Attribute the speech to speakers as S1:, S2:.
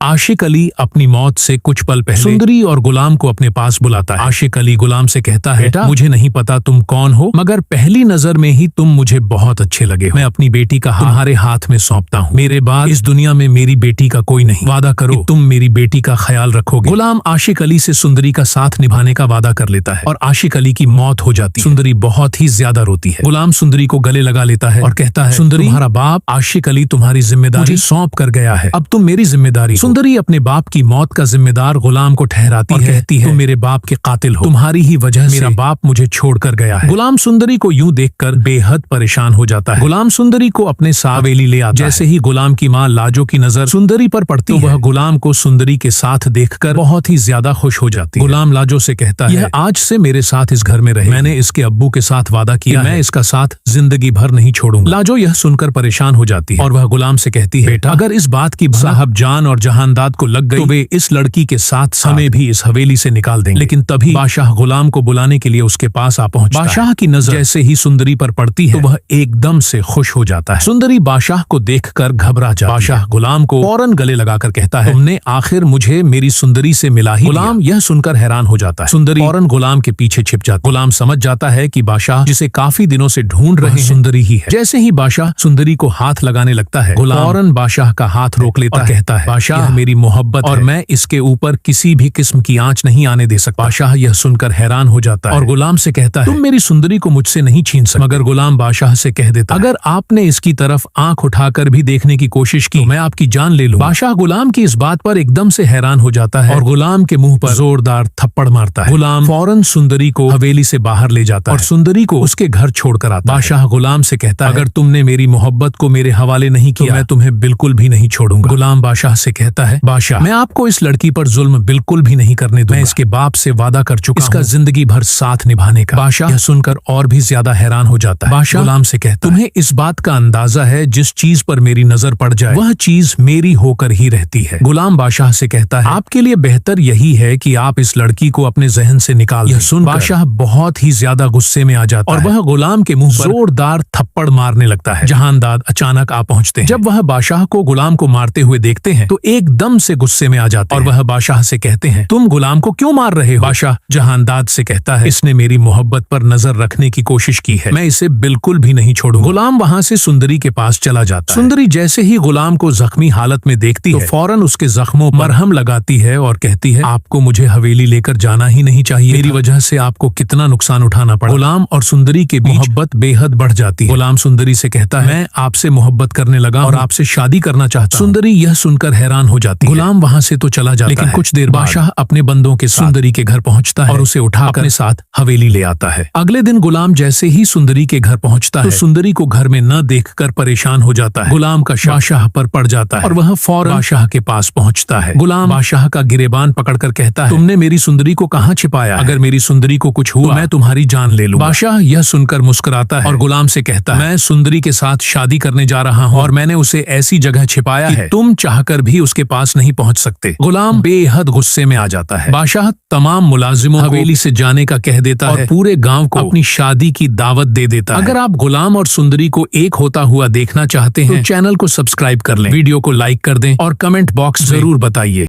S1: आशिक अली अपनी मौत से कुछ पल पहले सुंदरी और गुलाम को अपने पास बुलाता है। आशिक अली गुलाम से कहता है, बेटा मुझे नहीं पता तुम कौन हो, मगर पहली नजर में ही तुम मुझे बहुत अच्छे लगे हो। मैं अपनी बेटी का तुम्हारे हाथ में सौंपता हूँ। मेरे बाद इस दुनिया में मेरी बेटी का कोई नहीं। वादा करो कि तुम मेरी बेटी का ख्याल रखोगे। गुलाम आशिक अली से सुंदरी का साथ निभाने का वादा कर लेता है और आशिक अली की मौत हो जाती है। सुंदरी बहुत ही ज्यादा रोती है। गुलाम सुंदरी को गले लगा लेता है और कहता है, सुंदरी तुम्हारा बाप आशिक अली तुम्हारी जिम्मेदारी सौंप कर गया है, अब तुम मेरी जिम्मेदारी। सुंदरी अपने बाप की मौत का जिम्मेदार गुलाम को ठहराती है, कहती है, तुम मेरे बाप के कातिल हो, तुम्हारी ही वजह से मेरा बाप मुझे छोड़कर गया है। गुलाम सुंदरी को यूं देखकर बेहद परेशान हो जाता है। गुलाम सुंदरी को अपने साथ हवेली ले आता है। जैसे ही गुलाम की माँ लाजो की नजर सुंदरी पर पड़ती है, वह गुलाम को सुंदरी के साथ देखकर बहुत ही ज्यादा खुश हो जाती है। गुलाम लाजो से कहता है, यह आज से मेरे साथ इस घर में रहे। मैंने इसके अब्बू के साथ वादा किया मैं इसका साथ जिंदगी भर नहीं छोड़ूंगा। लाजो यह सुनकर परेशान हो जाती है और वह गुलाम से कहती है, बेटा अगर इस बात की साहब जान और जहानदाद को लग गई तो वे इस लड़की के साथ हमें भी इस हवेली से निकाल देंगे। लेकिन तभी बादशाह गुलाम को बुलाने के लिए उसके पास आ पहुंचता है। बादशाह की नजर जैसे ही सुंदरी पर पड़ती है तो वह एकदम से खुश हो जाता है। सुंदरी बादशाह को देखकर घबरा जाती है। बादशाह गुलाम को फौरन गले लगाकर कहता है, तुमने आखिर मुझे मेरी सुंदरी से मिला ही। गुलाम यह सुनकर हैरान हो जाता है। सुंदरी फौरन गुलाम के पीछे छिप जाती है। गुलाम समझ जाता है कि बादशाह जिसे काफी दिनों से ढूंढ रहे हैं सुंदरी ही है। जैसे ही बादशाह सुंदरी को हाथ लगाने लगता है, गुलाम फौरन बादशाह का हाथ रोक लेता है और कहता है, बादशाह मेरी मोहब्बत और मैं इसके ऊपर किसी भी किस्म की आंच नहीं आने दे सकता। बादशाह यह सुनकर हैरान हो जाता है और गुलाम से कहता है, तुम मेरी सुंदरी को मुझसे नहीं छीन सकते। मगर गुलाम बादशाह से कह देता, अगर आपने इसकी तरफ आंख उठाकर भी देखने की कोशिश की तो मैं आपकी जान ले लूं। बादशाह गुलाम की इस बात पर एकदम से हैरान हो जाता है और गुलाम के मुंह पर जोरदार थप्पड़ मारता है। गुलाम फौरन सुंदरी को हवेली से बाहर ले जाता है और सुंदरी को उसके घर छोड़कर आता है। बादशाह गुलाम से कहता है, अगर तुमने मेरी मोहब्बत को मेरे हवाले नहीं किया तो मैं तुम्हें बिल्कुल भी नहीं छोड़ूंगा। गुलाम बादशाह से कहता है, बादशाह मैं आपको इस लड़की पर जुल्म बिल्कुल भी नहीं करने दूंगा। मैं इसके बाप से वादा कर चुका इसका जिंदगी भर साथ निभाने का। बादशाह यह सुनकर और भी ज्यादा हैरान हो जाता है। बादशाह गुलाम से कहता है, तुम्हें इस बात का अंदाजा है जिस चीज पर मेरी नजर पड़ जाए वह चीज मेरी होकर ही रहती है। गुलाम बादशाह से कहता है, आपके लिए बेहतर यही है कि आप इस लड़की को अपने जहन से निकाल दें। यह सुन बादशाह बहुत ही ज्यादा गुस्से में आ जाता है और वह गुलाम के मुंह पर जोरदार थप्पड़ मारने लगता है। जहानदाद अचानक आ पहुंचते हैं। जब वह बादशाह को गुलाम को मारते हुए देखते हैं तो एकदम से गुस्से में आ जाते हैं और वह बादशाह से कहते हैं, तुम गुलाम को क्यों मार रहे हो? बादशाह जहानदाद से कहता है, इसने मेरी मोहब्बत पर नजर रखने की कोशिश की है, मैं इसे बिल्कुल भी नहीं छोड़ूंगा। गुलाम वहां से सुंदरी के पास चला जाता है। सुंदरी जैसे ही गुलाम को जख्मी हालत में देखती है तो फौरन उसके जख्मों पर मरहम लगाती है और कहती है, आपको मुझे हवेली लेकर जाना ही नहीं चाहिए, मेरी वजह से आपको कितना नुकसान उठाना पड़ा। गुलाम और सुंदरी के बीच मोहब्बत बेहद बढ़ जाती है। गुलाम सुंदरी से कहता है, मैं आपसे मोहब्बत करने लगा और आपसे शादी करना चाहता हूं। सुंदरी यह सुनकर हैरान हो जाती है। गुलाम वहां से तो चला जाता है, लेकिन कुछ देर बाद बादशाह अपने बंदों के साथ सुंदरी के घर पहुंचता है और उसे उठाकर अपने साथ हवेली ले आता है। अगले दिन गुलाम जैसे ही सुंदरी के घर पहुंचता है तो सुंदरी को घर में न देखकर परेशान हो जाता है। गुलाम का बादशाह पर पड़ जाता है और वह फौरन बादशाह के पास पहुंचता है। गुलाम बादशाह का गिरेबान पकड़कर कहता है, तुमने मेरी सुंदरी को कहाँ छिपाया? अगर मेरी सुंदरी को कुछ हुआ तो मैं तुम्हारी जान ले लूंगा। बादशाह यह सुनकर मुस्कुराता है और गुलाम से कहता है, मैं सुंदरी के साथ शादी करने जा रहा हूँ और मैंने उसे ऐसी जगह छिपाया है तुम चाहकर भी उसके पास नहीं पहुंच सकते। गुलाम बेहद गुस्से में आ जाता है। बादशाह तमाम मुलाजिमों हवेली से जाने का कह देता है और पूरे गांव को अपनी शादी की दावत दे देता है। अगर आप गुलाम और सुंदरी को एक होता हुआ देखना चाहते हैं तो चैनल को सब्सक्राइब कर लें, वीडियो को लाइक कर दें और कमेंट बॉक्स जरूर बताइए।